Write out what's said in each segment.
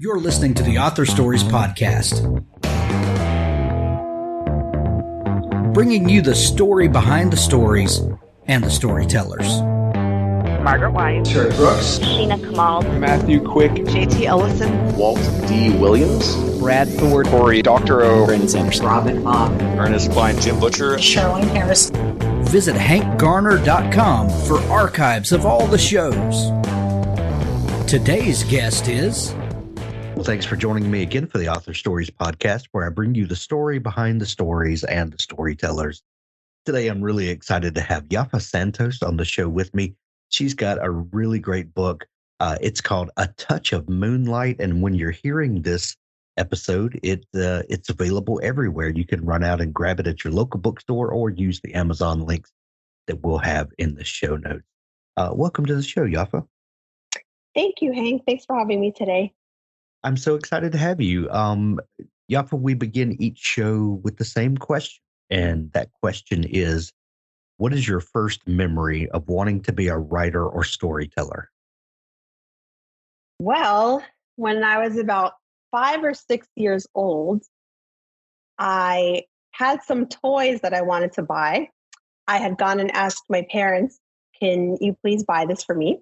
You're listening to the Author Stories Podcast, bringing you the story behind the stories and the storytellers. Margaret White, Terry Brooks, Sheena Kamal, Matthew Quick, JT Ellison, Walt D. Williams, Brad Ford, Corey, Dr. O, Brandon Sanderson, Robin Mott, Ernest Klein, Jim Butcher, Sherwin Harris. Visit hankgarner.com for archives of all the shows. Today's guest is... Well, thanks for joining me again for the Author Stories Podcast, where I bring you the story behind the stories and the storytellers. Today, I'm really excited to have Yaffa Santos on the show with me. She's got a really great book. It's called A Touch of Moonlight, and when you're hearing this episode, it's available everywhere. You can run out and grab it at your local bookstore or use the Amazon links that we'll have in the show notes. Welcome to the show, Yaffa. Thank you, Hank. Thanks for having me today. I'm so excited to have you. Yaffa, we begin each show with the same question, and that question is, what is your first memory of wanting to be a writer or storyteller? Well, when I was about 5 or 6 years old, I had some toys that I wanted to buy. I had gone and asked my parents, can you please buy this for me?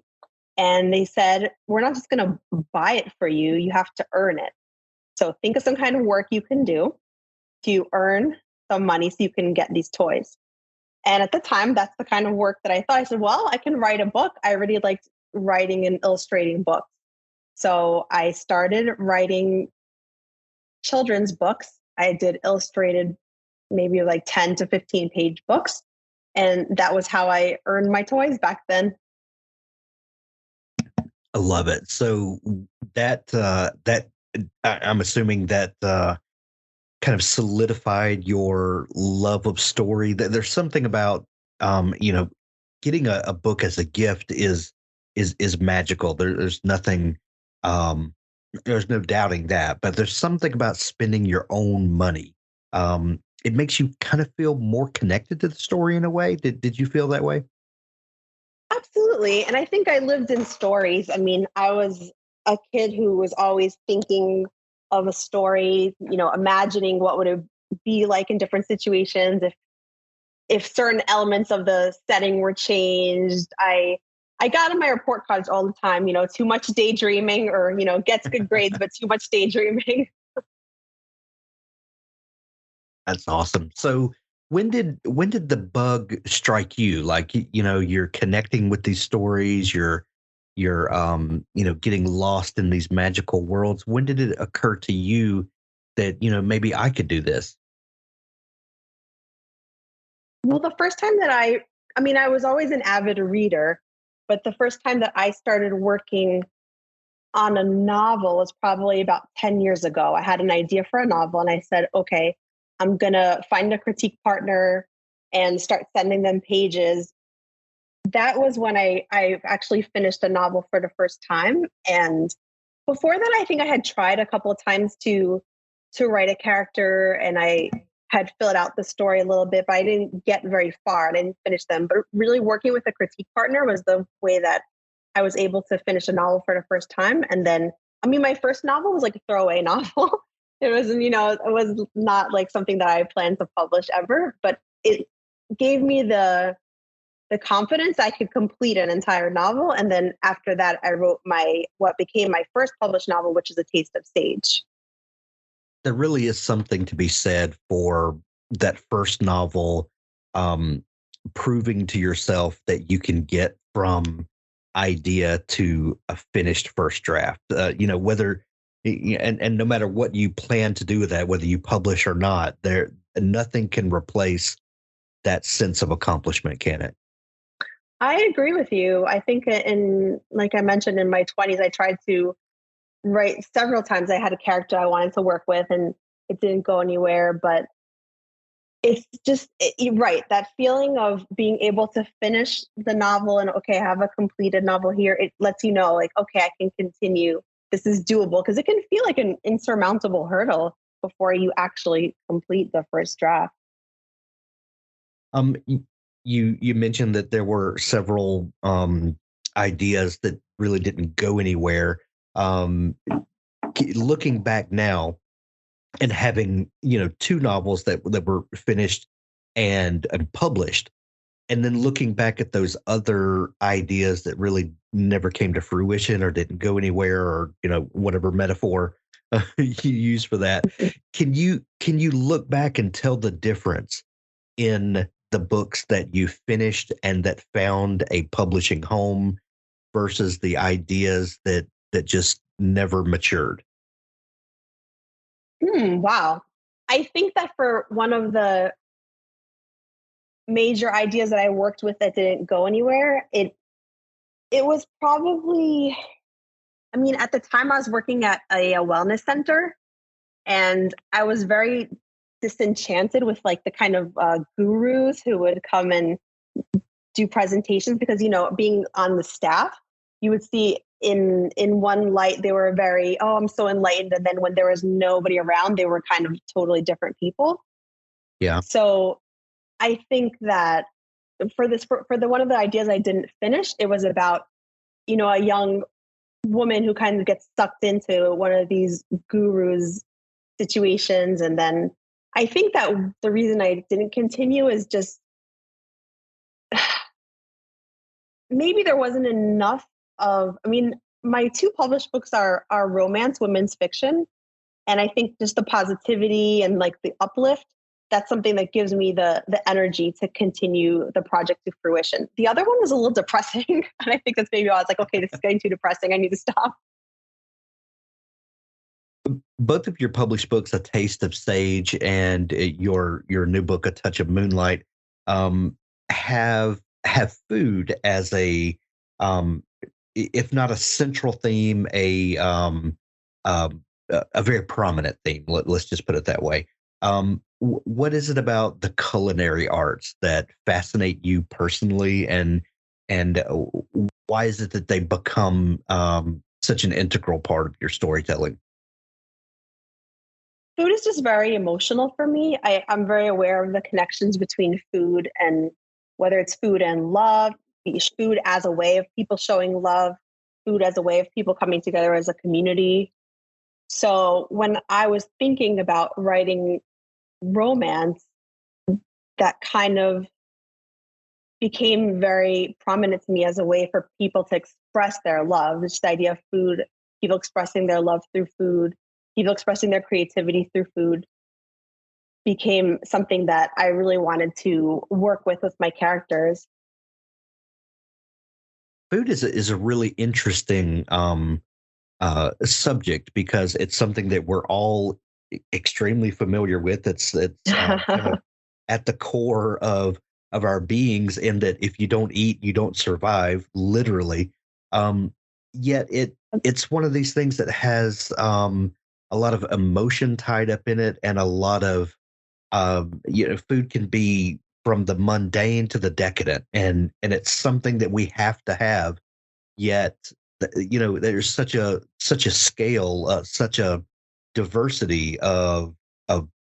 And they said, we're not just going to buy it for you. You have to earn it. So think of some kind of work you can do to earn some money so you can get these toys. And at the time, that's the kind of work that I thought. I said, well, I can write a book. I really liked writing and illustrating books. So I started writing children's books. I did illustrated, maybe like 10 to 15 page books. And that was how I earned my toys back then. I love it. So that I'm assuming that kind of solidified your love of story. That there's something about getting a book as a gift is magical. There's nothing. There's no doubting that. But there's something about spending your own money. It makes you kind of feel more connected to the story in a way. Did you feel that way? Absolutely. And I think I lived in stories. I mean, I was a kid who was always thinking of a story, imagining what would it be like in different situations if certain elements of the setting were changed. I got in my report cards all the time, too much daydreaming or, gets good grades, but too much daydreaming. That's awesome. So when did the bug strike you? Like, you're connecting with these stories, you're getting lost in these magical worlds. When did it occur to you that, maybe I could do this? Well, the first time that I was always an avid reader, but the first time that I started working on a novel was probably about 10 years ago. I had an idea for a novel and I said, okay, I'm going to find a critique partner and start sending them pages. That was when I actually finished a novel for the first time. And before that, I think I had tried a couple of times to write a character and I had filled out the story a little bit, but I didn't get very far. I didn't finish them. But really working with a critique partner was the way that I was able to finish a novel for the first time. And then, my first novel was like a throwaway novel. It wasn't, it was not like something that I planned to publish ever, but it gave me the confidence I could complete an entire novel. And then after that, I wrote what became my first published novel, which is A Taste of Sage. There really is something to be said for that first novel, proving to yourself that you can get from idea to a finished first draft, whether, and no matter what you plan to do with that, whether you publish or not, nothing can replace that sense of accomplishment, can it? I agree with you. I think like I mentioned, in my 20s, I tried to write several times. I had a character I wanted to work with and it didn't go anywhere, but it's just, you're right. That feeling of being able to finish the novel and, okay, I have a completed novel here. It lets you know, like, okay, I can continue. This is doable, because it can feel like an insurmountable hurdle before you actually complete the first draft. You mentioned that there were several ideas that really didn't go anywhere. looking back now and having, two novels that were finished and published, and then looking back at those other ideas that really never came to fruition or didn't go anywhere, or whatever metaphor you use for that, can you look back and tell the difference in the books that you finished and that found a publishing home versus the ideas that just never matured? Wow. I think that for one of the major ideas that I worked with that didn't go anywhere, it was probably, I mean, at the time I was working at a wellness center, and I was very disenchanted with like the kind of gurus who would come and do presentations, because being on the staff, you would see in one light they were very, oh, I'm so enlightened, and then when there was nobody around, they were kind of totally different people. Yeah. So I think that for the one of the ideas I didn't finish, it was about a young woman who kind of gets sucked into one of these gurus situations, and then I think that the reason I didn't continue is just maybe there wasn't enough of, I mean, my two published books are romance, women's fiction. And I think just the positivity and like the uplift, that's something that gives me the energy to continue the project to fruition. The other one was a little depressing. And I think that's maybe why I was like, okay, this is getting too depressing. I need to stop. Both of your published books, A Taste of Sage and your new book, A Touch of Moonlight, have food as a if not a central theme, a very prominent theme. Let's just put it that way. What is it about the culinary arts that fascinate you personally, and why is it that they become such an integral part of your storytelling? Food is just very emotional for me. I'm very aware of the connections between food and whether it's food and love, food as a way of people showing love, food as a way of people coming together as a community. So when I was thinking about writing romance, that kind of became very prominent to me as a way for people to express their love. Just the idea of food, people expressing their love through food, people expressing their creativity through food, became something that I really wanted to work with my characters. Food is a really interesting subject, because it's something that we're all extremely familiar with. It's kind of at the core of our beings, in that if you don't eat, you don't survive, literally. Yet it's one of these things that has a lot of emotion tied up in it, and a lot of food can be from the mundane to the decadent, and it's something that we have to have. Yet, there's such a scale, such a diversity of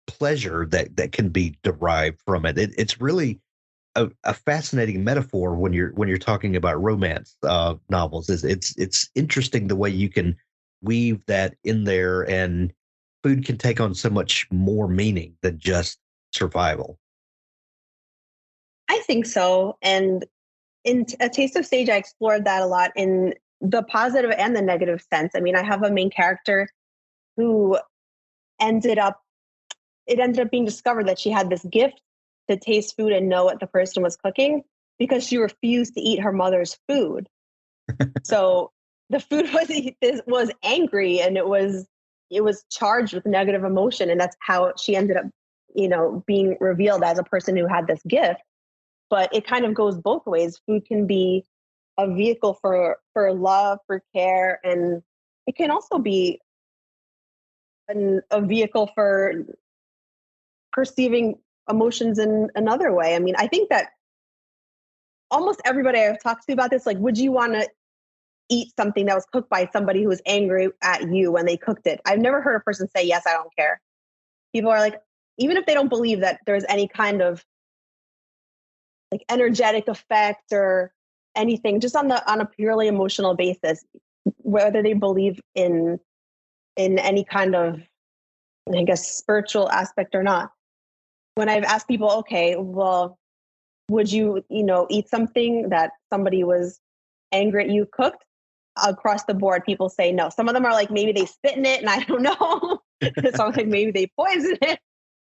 pleasure that can be derived from it. It's really a fascinating metaphor when you're talking about romance novels. It's interesting the way you can weave that in there, and food can take on so much more meaning than just survival. I think so. And in A Taste of Sage, I explored that a lot in the positive and the negative sense. I mean, I have a main character who ended up being discovered that she had this gift to taste food and know what the person was cooking, because she refused to eat her mother's food. So the food was angry, and it was charged with negative emotion, and that's how she ended up, being revealed as a person who had this gift. But it kind of goes both ways. Food can be a vehicle for love, for care, and it can also be a vehicle for perceiving emotions in another way. I mean, I think that almost everybody I've talked to about this, like, would you want to eat something that was cooked by somebody who was angry at you when they cooked it? I've never heard a person say, yes, I don't care. People are like, even if they don't believe that there's any kind of like energetic effect or anything, just on a purely emotional basis, whether they believe in in any kind of, I guess, spiritual aspect or not. When I've asked people, okay, well, would you, eat something that somebody was angry at you cooked? Across the board, people say no. Some of them are like, maybe they spit in it, and I don't know. So I'm like, maybe they poison it.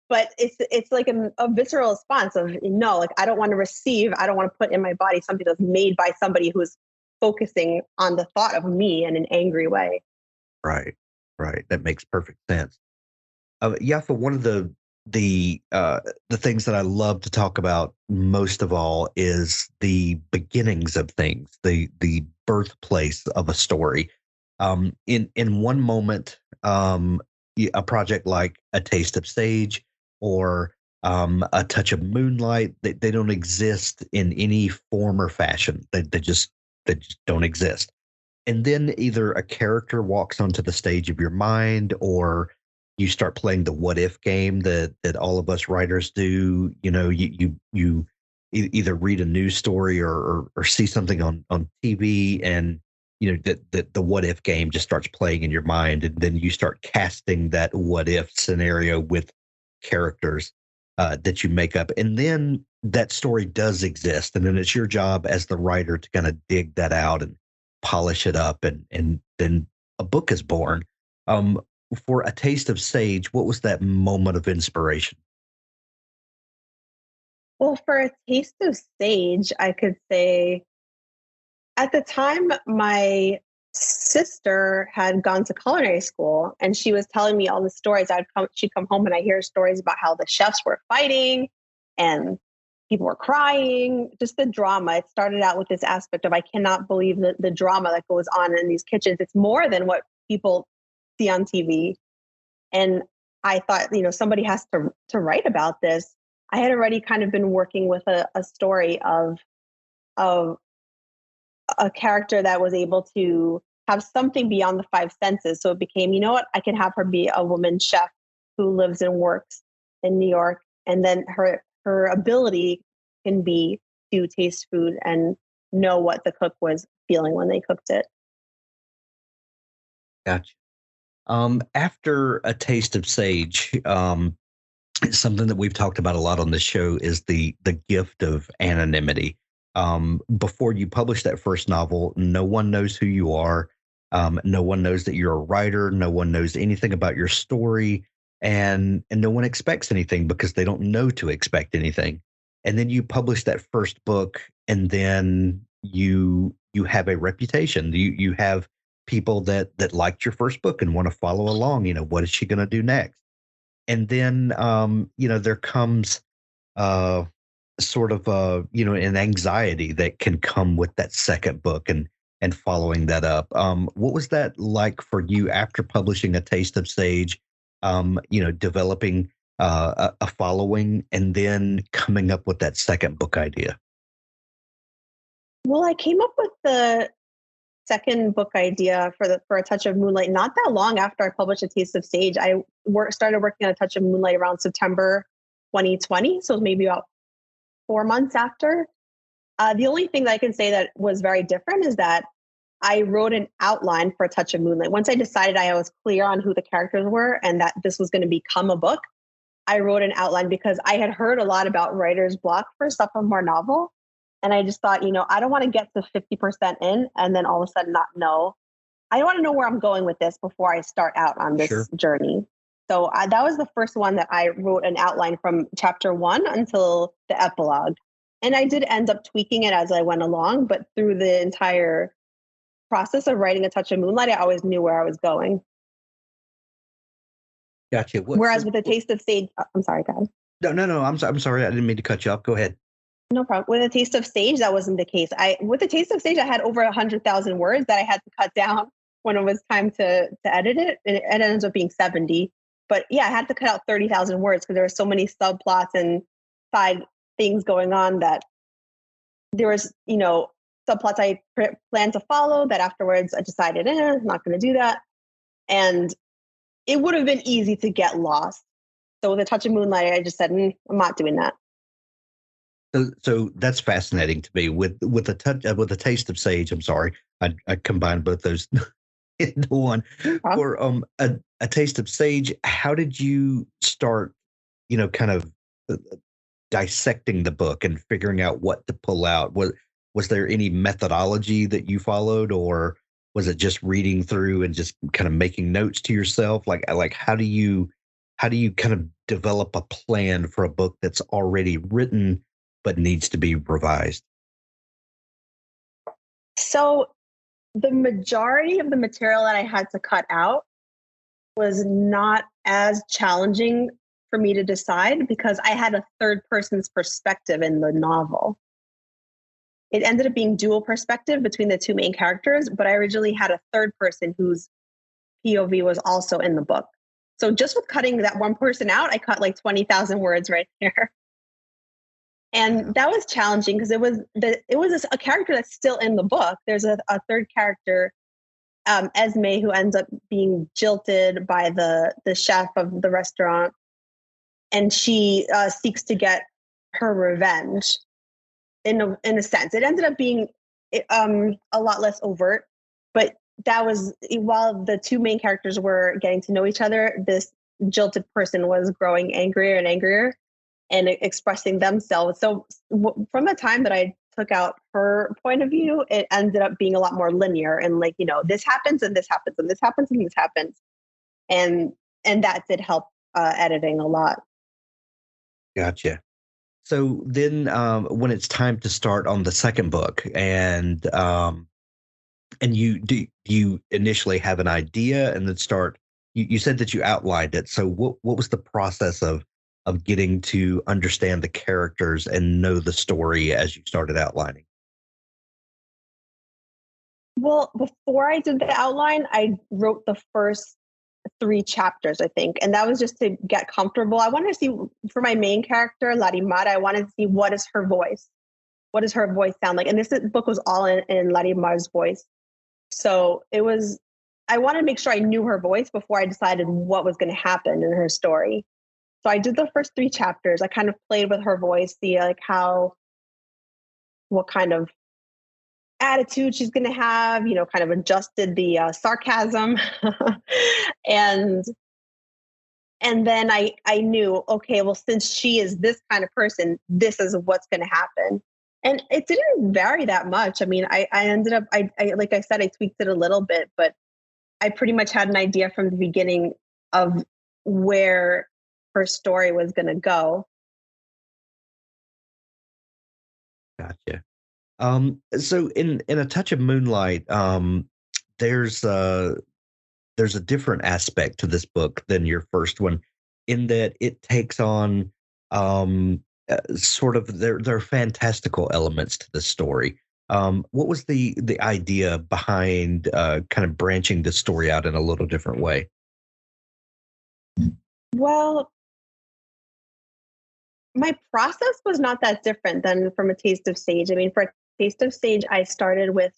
But it's like a visceral response of no, like I don't want to receive, I don't want to put in my body something that's made by somebody who's focusing on the thought of me in an angry way. Right. That makes perfect sense. Yaffa, one of the things that I love to talk about most of all is the beginnings of things, the birthplace of a story. In one moment, a project like A Taste of Sage or A Touch of Moonlight, they don't exist in any form or fashion. They just don't exist. And then either a character walks onto the stage of your mind, or you start playing the what if game that all of us writers do. You either read a news story or see something on TV, and that the what if game just starts playing in your mind, and then you start casting that what if scenario with characters that you make up, and then that story does exist, and then it's your job as the writer to kind of dig that out and polish it up, and then a book is born. For A Taste of Sage, what was that moment of inspiration? Well, for A Taste of Sage, I could say at the time, my sister had gone to culinary school, and she was telling me all the stories. She'd come home, and I hear stories about how the chefs were fighting and people were crying, just the drama. It started out with this aspect of, I cannot believe the drama that goes on in these kitchens. It's more than what people see on TV. And I thought, somebody has to write about this. I had already kind of been working with a story of a character that was able to have something beyond the five senses. So it became, I can have her be a woman chef who lives and works in New York. And then her ability can be to taste food and know what the cook was feeling when they cooked it. Gotcha. After A Taste of Sage, something that we've talked about a lot on this show is the gift of anonymity. Before you publish that first novel, no one knows who you are. No one knows that you're a writer. No one knows anything about your story, and no one expects anything because they don't know to expect anything. And then you publish that first book, and then you have a reputation. You have people that liked your first book and want to follow along. What is she going to do next? And then there comes sort of an anxiety that can come with that second book and following that up. What was that like for you after publishing A Taste of Sage? Developing a following and then coming up with that second book idea. Well, I came up with the second book idea for A Touch of Moonlight not that long after I published A Taste of Sage. I started working on A Touch of Moonlight around September 2020, so maybe about 4 months after. The only thing that I can say that was very different is that I wrote an outline for A Touch of Moonlight. Once I decided I was clear on who the characters were and that this was going to become a book, I wrote an outline because I had heard a lot about writer's block for a sophomore novel. And I just thought, I don't want to get to 50% in and then all of a sudden not know. I want to know where I'm going with this before I start out on this journey. So that was the first one that I wrote an outline from chapter 1 until the epilogue. And I did end up tweaking it as I went along, but through the entire process of writing A Touch of Moonlight, I always knew where I was going. Gotcha. Whereas with A Taste of Sage, I'm sorry, guys. No. I'm sorry. I didn't mean to cut you off. Go ahead. No problem. With A Taste of Sage, that wasn't the case. With A Taste of Sage, I had over 100,000 words that I had to cut down when it was time to edit it. And it ends up being 70. But yeah, I had to cut out 30,000 words because there were so many subplots and side things going on that there was, subplots I planned to follow that afterwards I decided, I'm not going to do that. And it would have been easy to get lost. So with A Touch of Moonlight, I just said, I'm not doing that. So that's fascinating to me. With A Taste of Sage, I'm sorry, I combined both those into one. For a Taste of Sage, how did you start, kind of dissecting the book and figuring out what to pull out? Was there any methodology that you followed, or was it just reading through and just kind of making notes to yourself? Like how do you kind of develop a plan for a book that's already written but needs to be revised? So the majority of the material that I had to cut out was not as challenging for me to decide because I had a third person's perspective in the novel. It ended up being dual perspective between the two main characters, but I originally had a third person whose POV was also in the book. So just with cutting that one person out, I cut like 20,000 words right there. And that was challenging because it was a character that's still in the book. There's a third character, Esme, who ends up being jilted by the chef of the restaurant, and she seeks to get her revenge. In a sense, it ended up being a lot less overt, but that was while the two main characters were getting to know each other, this jilted person was growing angrier and angrier and expressing themselves. So from the time that I took out her point of view, it ended up being a lot more linear and like, this happens and this happens and this happens and this happens. And that did help editing a lot. Gotcha. So then when it's time to start on the second book and you initially have an idea and then start, you said that you outlined it. So what was the process of getting to understand the characters and know the story as you started outlining? Well, before I did the outline, I wrote the first 3 chapters, I think. And that was just to get comfortable. I wanted to see, for my main character, Larimar, I wanted to see what is her voice? What does her voice sound like? And this book was all in Larimar's voice. So I wanted to make sure I knew her voice before I decided what was going to happen in her story. So I did the first 3 chapters. I kind of played with her voice, see like what kind of attitude she's going to have, kind of adjusted the sarcasm. and then I knew, okay, well, since she is this kind of person, this is what's going to happen. And it didn't vary that much. I mean, I ended up, I like I said, I tweaked it a little bit, but I pretty much had an idea from the beginning of where her story was going to go. Gotcha. So in A Touch of Moonlight, there's a different aspect to this book than your first one, in that it takes on sort of there are fantastical elements to the story. What was the idea behind kind of branching the story out in a little different way? Well, my process was not that different than from A Taste of Sage. I mean, for A Taste of Sage, I started with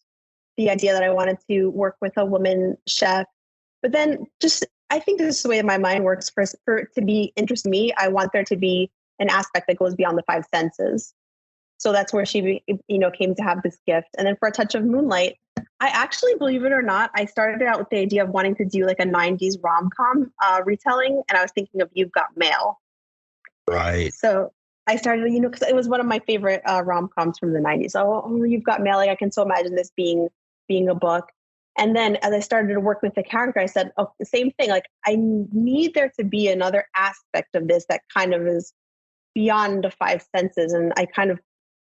the idea that I wanted to work with a woman chef. But then I think this is the way my mind works. For it to be interesting to me, I want there to be an aspect that goes beyond the 5 senses. So that's where she, came to have this gift. And then for A Touch of Moonlight, I actually, believe it or not, I started out with the idea of wanting to do like a 90s rom-com retelling. And I was thinking of You've Got Mail. Right. So I started, because it was one of my favorite rom-coms from the 90s. Oh, You've Got Mail. Like, I can so imagine this being a book. And then as I started to work with the character, I said, oh, the same thing. Like, I need there to be another aspect of this that kind of is beyond the 5 senses. And I kind of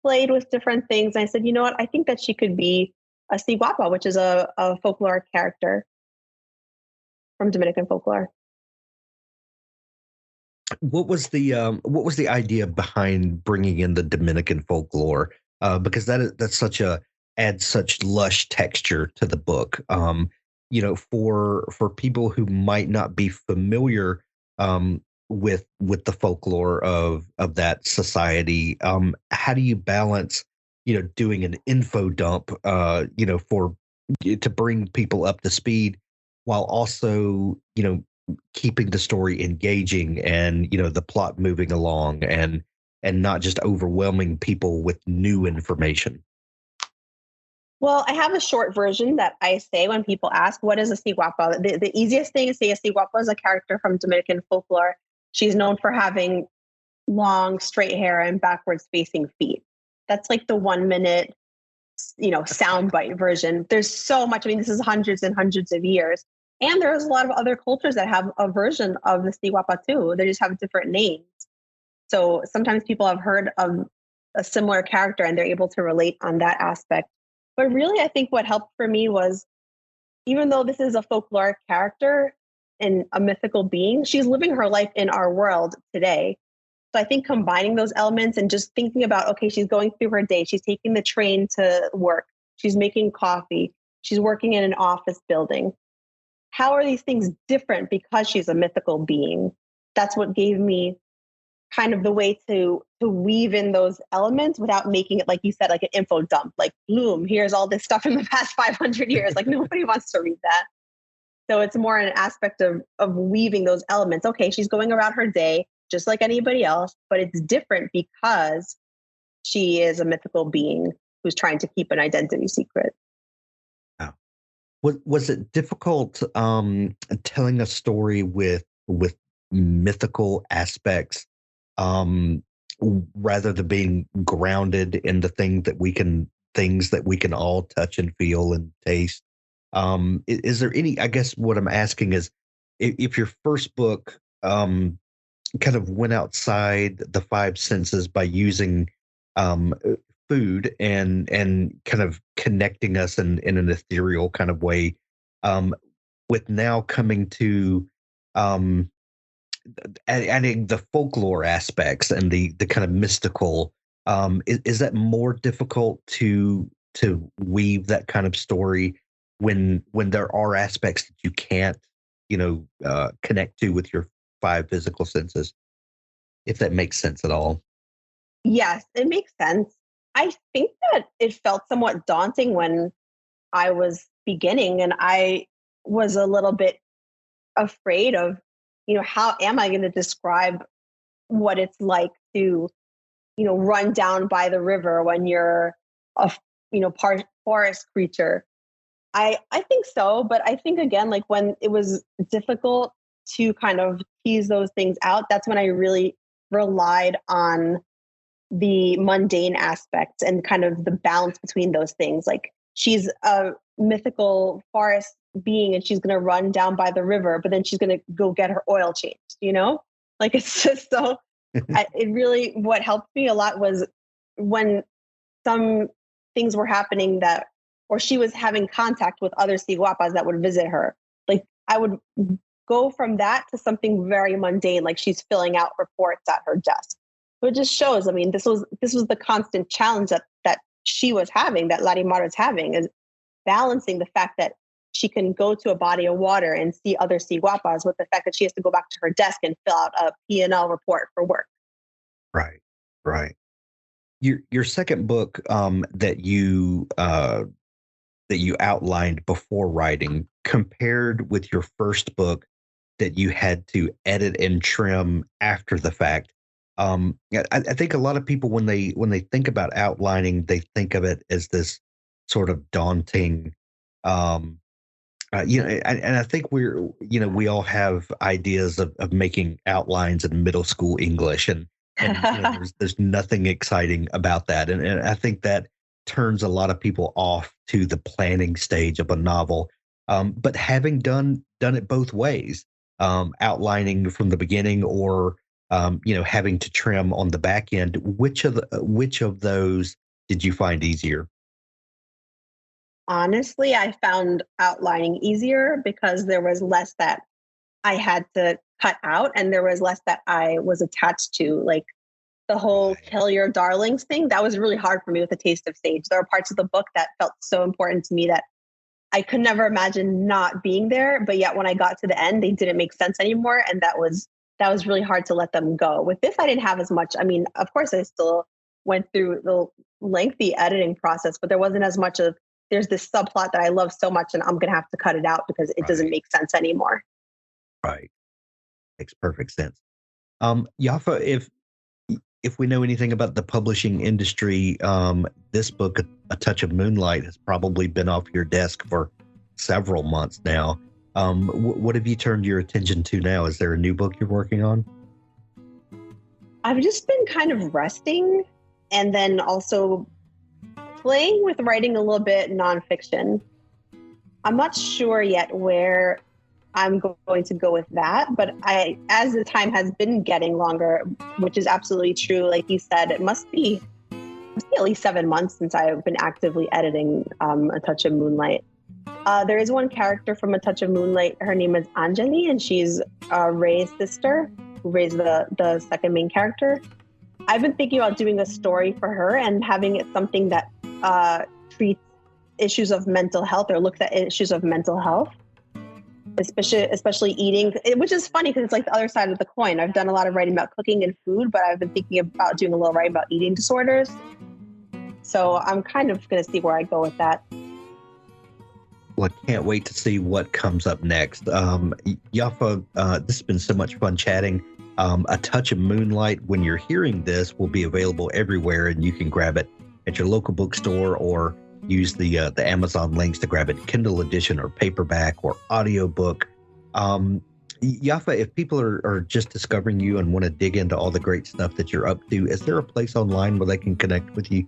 played with different things. And I said, you know what? I think that she could be a ciguapa, which is a folklore character from Dominican folklore. What was the idea behind bringing in the Dominican folklore? Because that's adds such lush texture to the book. For people who might not be familiar with the folklore of that society, how do you balance, doing an info dump, to bring people up to speed, while also, keeping the story engaging and, the plot moving along and not just overwhelming people with new information? Well, I have a short version that I say when people ask, what is a ciguapa? The easiest thing is say a ciguapa is a character from Dominican folklore. She's known for having long, straight hair and backwards facing feet. That's like the 1 minute, soundbite version. There's so much. I mean, this is hundreds and hundreds of years. And there's a lot of other cultures that have a version of the ciguapa too. They just have different names. So sometimes people have heard of a similar character and they're able to relate on that aspect. But really, I think what helped for me was, even though this is a folkloric character and a mythical being, she's living her life in our world today. So I think combining those elements and just thinking about, okay, she's going through her day. She's taking the train to work. She's making coffee. She's working in an office building. How are these things different because she's a mythical being? That's what gave me kind of the way to weave in those elements without making it, like you said, like an info dump, like, boom, here's all this stuff in the past 500 years. Like nobody wants to read that. So it's more an aspect of weaving those elements. Okay, she's going about her day just like anybody else, but it's different because she is a mythical being who's trying to keep an identity secret. Wow. Was it difficult telling a story with mythical aspects rather than being grounded in the things that we can all touch and feel and taste? Is there any, I guess what I'm asking is, if your first book kind of went outside the five senses by using food and kind of connecting us in an ethereal kind of way, with now coming to adding the folklore aspects and the kind of mystical, is that more difficult to weave that kind of story when there are aspects that you can't connect to with your five physical senses, if that makes sense at all? Yes, it makes sense. I think that it felt somewhat daunting when I was beginning, and I was a little bit afraid of, how am I going to describe what it's like to, run down by the river when you're a, forest creature. I think so, but I think again, like when it was difficult to kind of tease those things out, that's when I really relied on the mundane aspects and kind of the balance between those things. Like she's a mythical forest being and she's going to run down by the river, but then she's going to go get her oil changed, like it's just so, it really, what helped me a lot was when some things were happening or she was having contact with other ciguapas that would visit her. Like I would go from that to something very mundane, like she's filling out reports at her desk. So it just shows, I mean, this was the constant challenge that she was having, that Larimar was having, is balancing the fact that she can go to a body of water and see other ciguapas with the fact that she has to go back to her desk and fill out a P&L report for work. Right. Your second book that you outlined before writing, compared with your first book that you had to edit and trim after the fact. I think a lot of people, when they think about outlining, they think of it as this sort of daunting, and I think we all have ideas of making outlines in middle school English, and there's nothing exciting about that, and I think that turns a lot of people off to the planning stage of a novel. But having done it both ways, outlining from the beginning or having to trim on the back end, which of those did you find easier? Honestly, I found outlining easier because there was less that I had to cut out and there was less that I was attached to. Like the whole kill your darlings thing, that was really hard for me with A Taste of Sage. There are parts of the book that felt so important to me that I could never imagine not being there. But yet when I got to the end, they didn't make sense anymore. And that was really hard to let them go. With this, I didn't have as much. I mean, of course, I still went through the lengthy editing process, but there wasn't as much of, there's this subplot that I love so much and I'm going to have to cut it out because it doesn't make sense anymore. Right. Makes perfect sense. Yaffa, if we know anything about the publishing industry, this book, A Touch of Moonlight, has probably been off your desk for several months now. What have you turned your attention to now? Is there a new book you're working on? I've just been kind of resting and then also playing with writing a little bit nonfiction. I'm not sure yet where I'm going to go with that, but as the time has been getting longer, which is absolutely true, like you said, it must be at least 7 months since I've been actively editing A Touch of Moonlight. There is one character from A Touch of Moonlight. Her name is Anjali, and she's Ray's sister, who raised the second main character. I've been thinking about doing a story for her and having it something that treats issues of mental health or looks at issues of mental health. Especially eating, which is funny because it's like the other side of the coin. I've done a lot of writing about cooking and food, but I've been thinking about doing a little writing about eating disorders. So I'm kind of going to see where I go with that. Well, I can't wait to see what comes up next. Yaffa, this has been so much fun chatting. A Touch of Moonlight, when you're hearing this, will be available everywhere, and you can grab it at your local bookstore or use the Amazon links to grab it, Kindle edition or paperback or audiobook. Yaffa, if people are just discovering you and want to dig into all the great stuff that you're up to, is there a place online where they can connect with you?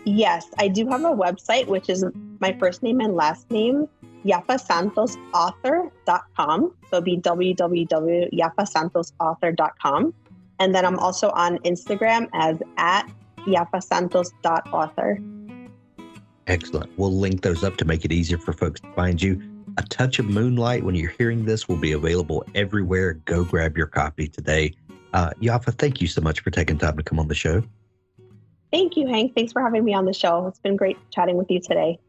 Yes, I do have a website, which is my first name and last name, yaffasantosauthor.com. So it'll be www.yaffasantosauthor.com. And then I'm also on Instagram as @yaffasantos.author. Excellent. We'll link those up to make it easier for folks to find you. A Touch of Moonlight, when you're hearing this, will be available everywhere. Go grab your copy today. Yaffa, thank you so much for taking time to come on the show. Thank you, Hank. Thanks for having me on the show. It's been great chatting with you today.